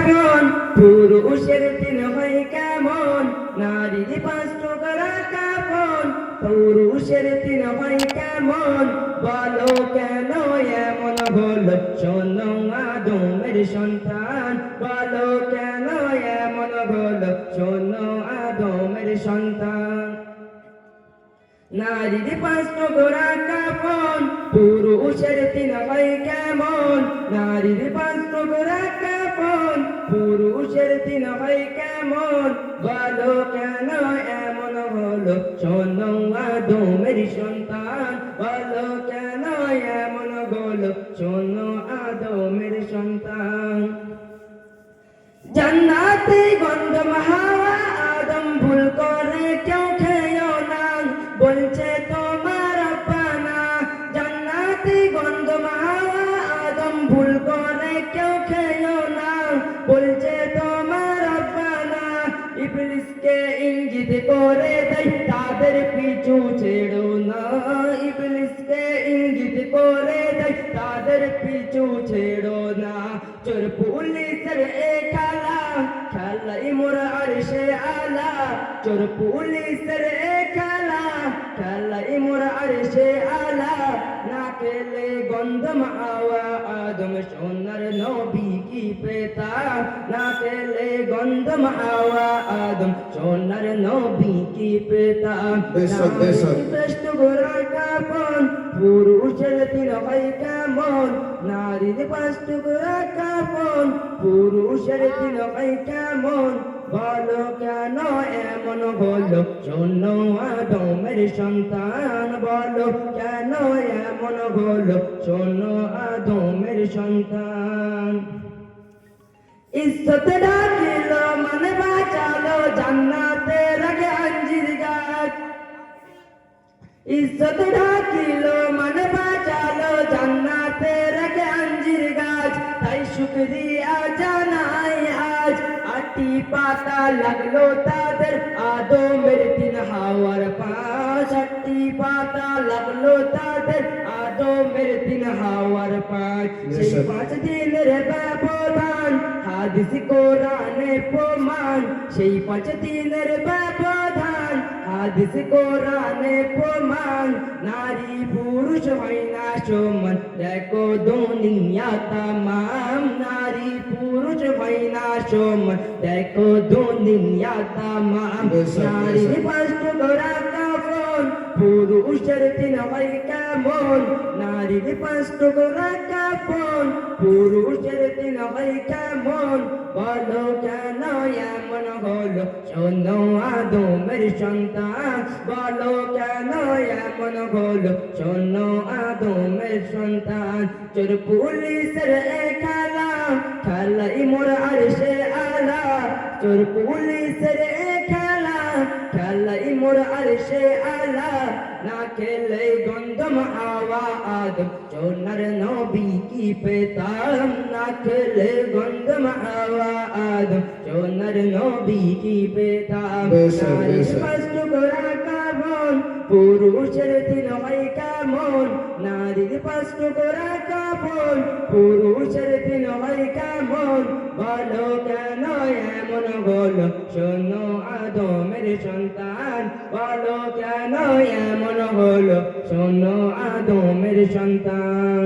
কাফন, পুরুষের তিন হয় কেমন, নারীর 5 টুকরা কাফন, পুরুষের তিন হয় কেমন, বলো কেন এমন হলো, শোনো আদমের সন্তান, বলো কেন এমন হলো, শোনো আদমের সন্তান। নারীর 5 টুকরা কাফন, পুরুষের তিন হয় কেমন, নারীর 5 টুকরা কাফন, পুরুষের তিন হয় কেমন, বলো কেন এমন হলো, শোনো আদমের সন্তান, বলো কেন এমন হলো, শোনো আদমের সন্তান। জান্নাতে গন্ধম হাওয়া আদম ভুল করে কেউ খেয়েও না, বলছে তোমার আব্বানা। জান্নাতে গন্ধম হাওয়া আদম ভুল করে কেউ খেয়েও না, বলছে তোমার আব্বানা। ইবলিসকে ইঙ্গিত করে দেয় তাদের পিছু ছেড়ো না, ইবলিসকে ইঙ্গিত করে দেয় তাদের পিছু ছেড়ো না। চোর পুলিশের এ খেলা, খেলাই মোর আরশে আলা, চোর পুলিশের এ খেলা, খেলাই মোর আরশে আলা। না খেলে গন্ধম হাওয়া আদম সোনার নবী কি পেতাম, না খেলে গন্ধম হাওয়া আদম সোনার নবী কি পেতাম। শ্রেষ্ঠ গোরা কাফন, পুরুষের তিন হয় কেমন, নারীর 5 টুকরা কাফন, পুরুষের তিন হয় কেমন, বলো কেন এমন হলো, শোনো আদমের সন্তান, বলো কেন এমন হলো, শোনো আদমের সন্তান। ইজ্জত ডাকিল মানে বাঁচালো জান্নাতে রাগে আঞ্জির গাছ, ইজ্জত ডাকিল মানে বাঁচালো জান্নাতে রাগে আঞ্জির গাছ। তাই শুকরিয়া জানাই আজ, 8টি পাতা লাগলো তাদের আদমের 3 হাওয়ার পাশ, 8টি পাতা লাগলো তাদের আদমের 3 হাওয়ার পাশ। সেই 5 দিনের ব্যবধান হাদিস কোরআনে প্রমাণ, সেই 5 দিনের ব্যবধান হাদিস কোরআনে প্রমাণ। নারী পুরুষ হয় না সমান, দেখো দুনিয়া তামাম, নারী পুরুষ হয় না সমান, দেখো দুনিয়া তামাম। নারীর 5 টুকরা কাফন, পুরুষের 3 হয় কেমন, নারীর 5 টুকরা কাফন, পুরুষের 3 হয় কেমন, বলো কেন এমন হলো, শোনো আদমের সন্তান, বলো কেন এমন হলো, শোনো আদমের সন্তান। চোর পুলিশের এ খেলা, খেলাই মোর আরশে আলা, চোর পুলিশের এ খেলা, খেলাই মোর আরশে আলা। না খেলে গন্ধম হাওয়া আদম সোনার নবী কি পেতাম, না খেলে গন্ধম হাওয়া আদম সোনার নবী কি পেতাম। নারীর 5 টুকরা কাফন, পুরুষের 3 হয় কেমন, নারীর 5 টুকরা কাফন, পুরুষের 3 হয় কেমন, বলো কেন এমন হলো, শোনো আদমের সন্তান, বলো কেন এমন হলো, শোনো আদমের সন্তান।